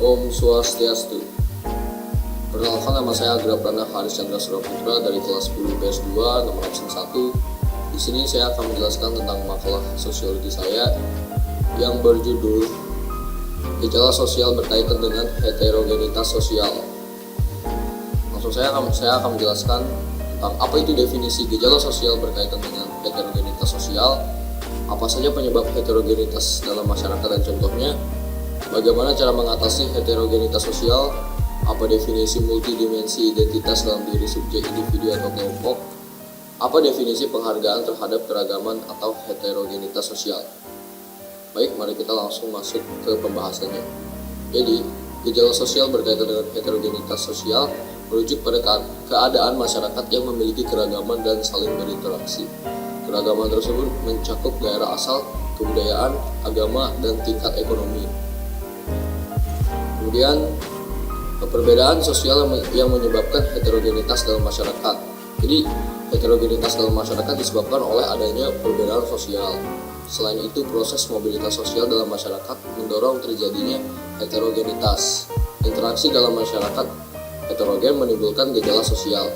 Om Swastiastu. Perkenalkan, nama saya Agra Prana Haris Chandra Suraputra dari kelas 10 PS2 nomor absen 1. Di sini saya akan menjelaskan tentang makalah sosiologi saya yang berjudul Gejala Sosial Berkaitan dengan Heterogenitas Sosial. Langsung saya akan menjelaskan tentang apa itu definisi gejala sosial berkaitan dengan heterogenitas sosial, apa saja penyebab heterogenitas dalam masyarakat dan contohnya, bagaimana cara mengatasi heterogenitas sosial, apa definisi multidimensi identitas dalam diri subjek, individu atau kelompok, apa definisi penghargaan terhadap keragaman atau heterogenitas sosial. Baik, mari kita langsung masuk ke pembahasannya. Jadi, gejala sosial berkaitan dengan heterogenitas sosial merujuk pada keadaan masyarakat yang memiliki keragaman dan saling berinteraksi. Keragaman tersebut mencakup daerah asal, kebudayaan, agama, dan tingkat ekonomi. Kemudian, perbedaan sosial yang menyebabkan heterogenitas dalam masyarakat. Jadi, heterogenitas dalam masyarakat disebabkan oleh adanya perbedaan sosial. Selain itu, proses mobilitas sosial dalam masyarakat mendorong terjadinya heterogenitas. Interaksi dalam masyarakat heterogen menimbulkan gejala sosial.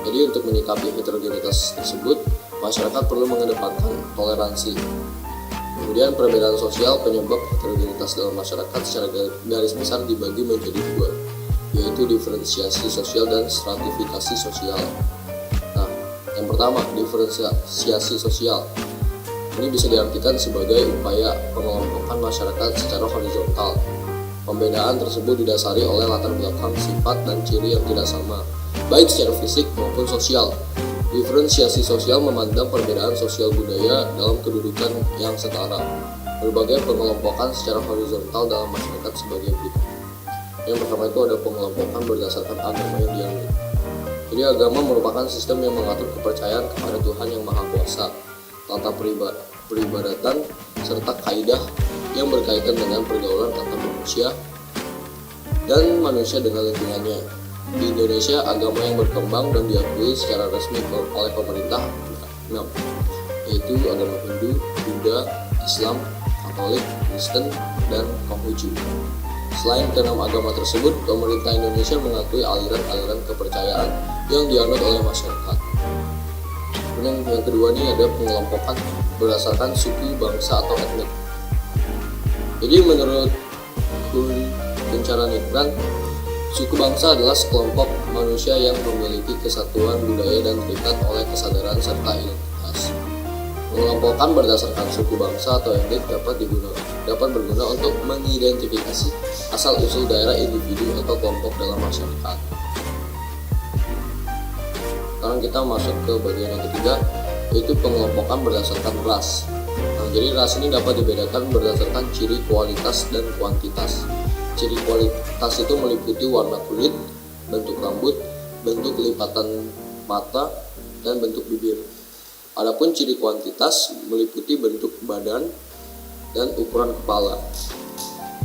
Jadi, untuk menyikapi heterogenitas tersebut, masyarakat perlu mengedepankan toleransi. Kemudian, perbedaan sosial penyebab heterogenitas dalam masyarakat secara garis besar dibagi menjadi dua, yaitu diferensiasi sosial dan stratifikasi sosial. Nah, yang pertama, diferensiasi sosial. Ini bisa diartikan sebagai upaya pengelompokan masyarakat secara horizontal. Pembedaan tersebut didasari oleh latar belakang, sifat, dan ciri yang tidak sama, baik secara fisik maupun sosial. Diferensiasi sosial memandang perbedaan sosial budaya dalam kedudukan yang setara. Berbagai pengelompokan secara horizontal dalam masyarakat sebagai berikut. Yang pertama itu ada pengelompokan berdasarkan agama yang dianut. Jadi, agama merupakan sistem yang mengatur kepercayaan kepada Tuhan yang Maha Kuasa, tata peribadatan, serta kaidah yang berkaitan dengan pergaulan antar manusia dan manusia dengan lingkungannya. Di Indonesia, agama yang berkembang dan diakui secara resmi oleh pemerintah 6, yaitu agama Hindu, Buddha, Islam, Katolik, Kristen, dan Konghucu. Selain ke-6 agama tersebut, pemerintah Indonesia mengakui aliran-aliran kepercayaan yang dianut oleh masyarakat. Kemudian yang kedua ini ada pengelompokan berdasarkan suku, bangsa, atau etnik. Jadi, menurut Kunchara-Nigran, suku bangsa adalah sekelompok manusia yang memiliki kesatuan budaya dan terikat oleh kesadaran serta identitas. Pengelompokan berdasarkan suku bangsa atau etnik dapat berguna untuk mengidentifikasi asal-usul daerah, individu, atau kelompok dalam masyarakat. Sekarang kita masuk ke bagian yang ketiga, yaitu pengelompokan berdasarkan ras. Nah, jadi ras ini dapat dibedakan berdasarkan ciri kualitas dan kuantitas. Ciri kualitas itu meliputi warna kulit, bentuk rambut, bentuk lipatan mata, dan bentuk bibir. Adapun ciri kuantitas meliputi bentuk badan dan ukuran kepala.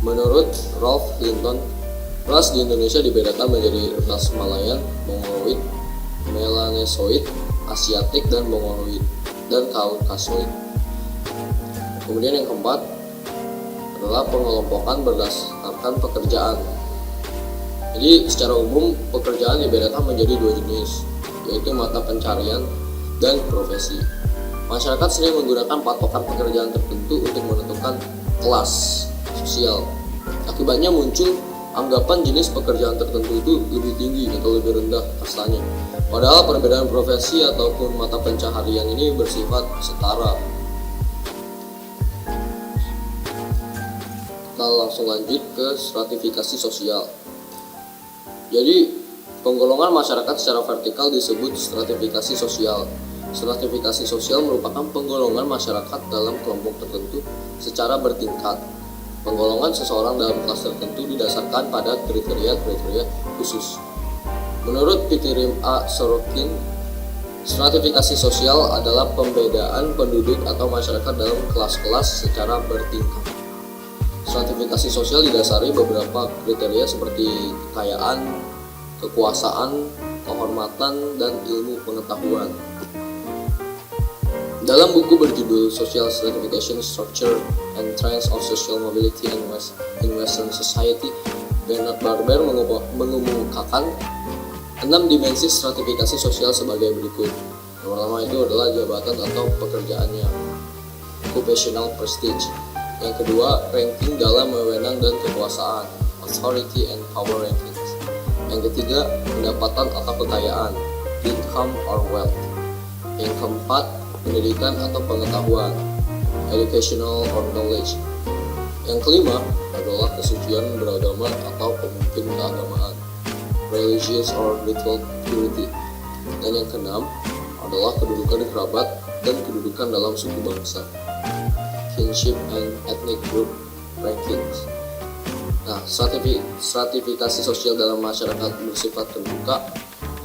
Menurut Ralph Linton, ras di Indonesia dibedakan menjadi ras Malayan, Mongoloid, Melanesoid, Asiatik, dan Mongoloid, dan Kaukasoid. Kemudian yang keempat adalah pengelompokan berdasarkan pekerjaan. Jadi, secara umum pekerjaan dibedakan menjadi dua jenis, yaitu mata pencarian dan profesi. Masyarakat sering menggunakan patokan pekerjaan tertentu untuk menentukan kelas sosial. Akibatnya muncul anggapan jenis pekerjaan tertentu itu lebih tinggi atau lebih rendah kastanya. Padahal perbedaan profesi ataupun mata pencaharian ini bersifat setara. Kita langsung lanjut ke stratifikasi sosial. Jadi, penggolongan masyarakat secara vertikal disebut stratifikasi sosial. Stratifikasi sosial merupakan penggolongan masyarakat dalam kelompok tertentu secara bertingkat. Penggolongan seseorang dalam kelas tertentu didasarkan pada kriteria-kriteria khusus. Menurut Pitirim A. Sorokin, stratifikasi sosial adalah pembedaan penduduk atau masyarakat dalam kelas-kelas secara bertingkat. Stratifikasi sosial didasari beberapa kriteria seperti kekayaan, kekuasaan, kehormatan, dan ilmu pengetahuan. Dalam buku berjudul Social Stratification, Structure and Trends of Social Mobility in Western Society, Bernard Barber mengemukakan 6 dimensi stratifikasi sosial sebagai berikut. Yang pertama itu adalah jabatan atau pekerjaannya, occupational prestige. Yang kedua, ranking dalam wewenang dan kekuasaan, authority and power rankings. Yang ketiga, pendapatan atau kekayaan, income or wealth. Yang keempat, pendidikan atau pengetahuan, educational or knowledge. Yang kelima adalah kesucian beragama atau pemimpin keagamaan, religious or ritual purity. Dan yang keenam adalah kedudukan kerabat dan kedudukan dalam suku bangsa, kinship and ethnic group rankings. Nah, stratifikasi sosial dalam masyarakat bersifat terbuka,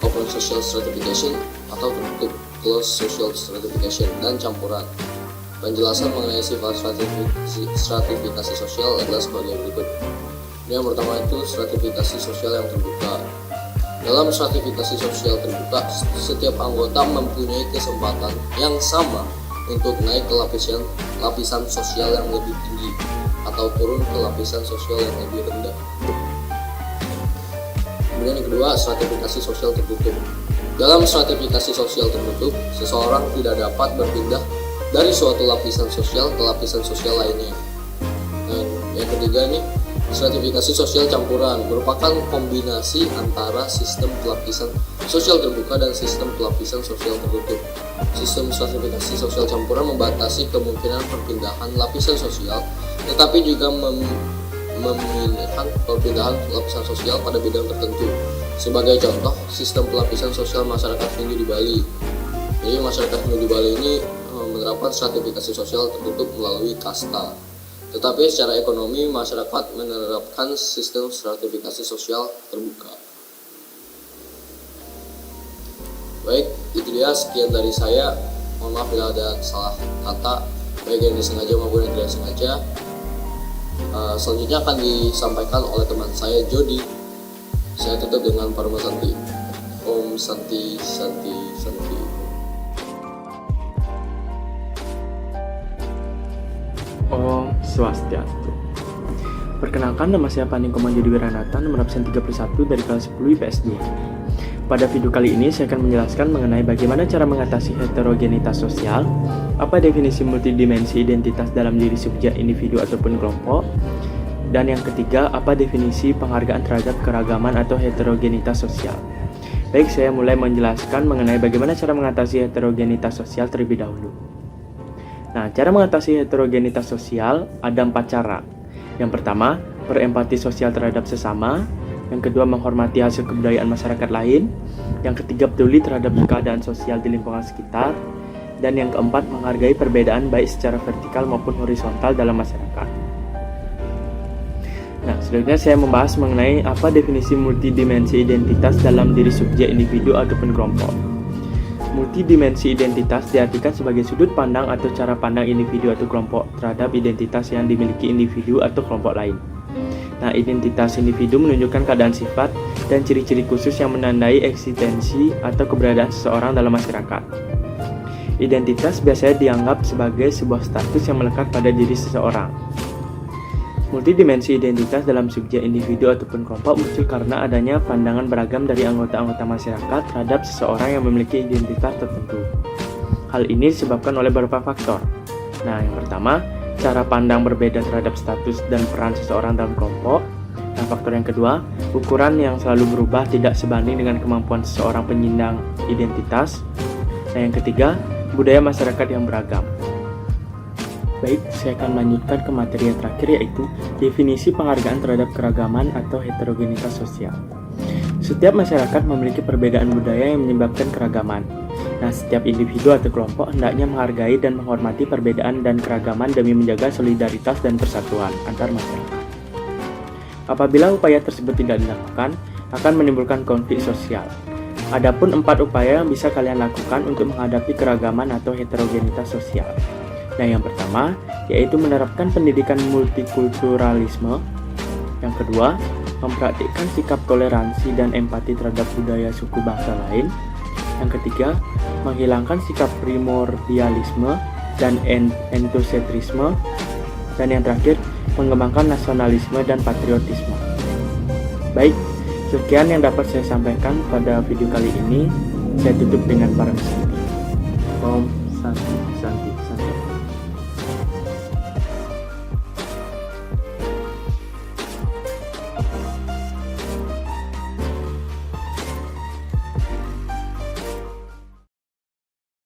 open social stratification, atau tertutup, closed social stratification, dan campuran. Penjelasan mengenai sifat stratifikasi sosial adalah sebagai berikut. Yang pertama itu stratifikasi sosial yang terbuka. Dalam stratifikasi sosial terbuka, setiap anggota mempunyai kesempatan yang sama untuk naik ke lapisan sosial yang lebih tinggi atau turun ke lapisan sosial yang lebih rendah. Kemudian yang kedua, stratifikasi sosial tertutup. Dalam stratifikasi sosial tertutup, seseorang tidak dapat berpindah dari suatu lapisan sosial ke lapisan sosial lainnya. Dan yang ketiga nih, stratifikasi sosial campuran merupakan kombinasi antara sistem pelapisan sosial terbuka dan sistem pelapisan sosial tertutup. Sistem stratifikasi sosial campuran membatasi kemungkinan perpindahan lapisan sosial, tetapi juga memilihkan perpindahan lapisan sosial pada bidang tertentu. Sebagai contoh, sistem pelapisan sosial masyarakat Hindu di Bali. Jadi masyarakat Hindu di Bali ini menerapkan stratifikasi sosial tertutup melalui kasta. Tetapi secara ekonomi masyarakat menerapkan sistem stratifikasi sosial terbuka. Baik, itu dia sekian dari saya. Mohon maaf bila ada salah kata, baik yang disengaja maupun yang tidak sengaja. Selanjutnya akan disampaikan oleh teman saya Jody. Saya tutup dengan Parma Santi. Om Santi Santi Santi. Om Swastiastu. Perkenalkan, nama saya Paning Komando Jody Wiranata, nomor absen 31 dari kelas 10 IPS 2. Pada video kali ini saya akan menjelaskan mengenai bagaimana cara mengatasi heterogenitas sosial, apa definisi multidimensi identitas dalam diri subjek, individu ataupun kelompok, dan yang ketiga, apa definisi penghargaan terhadap keragaman atau heterogenitas sosial. Baik, saya mulai menjelaskan mengenai bagaimana cara mengatasi heterogenitas sosial terlebih dahulu. Nah, cara mengatasi heterogenitas sosial ada 4 cara. Yang pertama, berempati sosial terhadap sesama. Yang kedua, menghormati hasil kebudayaan masyarakat lain. Yang ketiga, peduli terhadap keadaan sosial di lingkungan sekitar. Dan yang keempat, menghargai perbedaan baik secara vertikal maupun horizontal dalam masyarakat. Nah, selanjutnya saya membahas mengenai apa definisi multidimensi identitas dalam diri subjek, individu ataupun kelompok. Multidimensi identitas diartikan sebagai sudut pandang atau cara pandang individu atau kelompok terhadap identitas yang dimiliki individu atau kelompok lain. Nah, identitas individu menunjukkan keadaan sifat dan ciri-ciri khusus yang menandai eksistensi atau keberadaan seseorang dalam masyarakat. Identitas biasanya dianggap sebagai sebuah status yang melekat pada diri seseorang. Multidimensi identitas dalam subjek, individu ataupun kelompok muncul karena adanya pandangan beragam dari anggota-anggota masyarakat terhadap seseorang yang memiliki identitas tertentu. Hal ini disebabkan oleh beberapa faktor. Nah, yang pertama, cara pandang berbeda terhadap status dan peran seseorang dalam kelompok. Nah, faktor yang kedua, ukuran yang selalu berubah tidak sebanding dengan kemampuan seseorang penyandang identitas. Nah, yang ketiga, budaya masyarakat yang beragam. Baik, saya akan melanjutkan ke materi yang terakhir, yaitu definisi penghargaan terhadap keragaman atau heterogenitas sosial. Setiap masyarakat memiliki perbedaan budaya yang menyebabkan keragaman. Nah, setiap individu atau kelompok hendaknya menghargai dan menghormati perbedaan dan keragaman demi menjaga solidaritas dan persatuan antar masyarakat. Apabila upaya tersebut tidak dilakukan, akan menimbulkan konflik sosial. Adapun 4 upaya yang bisa kalian lakukan untuk menghadapi keragaman atau heterogenitas sosial. Nah, yang pertama, yaitu menerapkan pendidikan multikulturalisme. Yang kedua, mempraktikkan sikap toleransi dan empati terhadap budaya suku bangsa lain. Yang ketiga, menghilangkan sikap primordialisme dan enthusiasme. Dan yang terakhir, mengembangkan nasionalisme dan patriotisme. Baik, sekian yang dapat saya sampaikan pada video kali ini. Saya tutup dengan para Santi. Om Santi.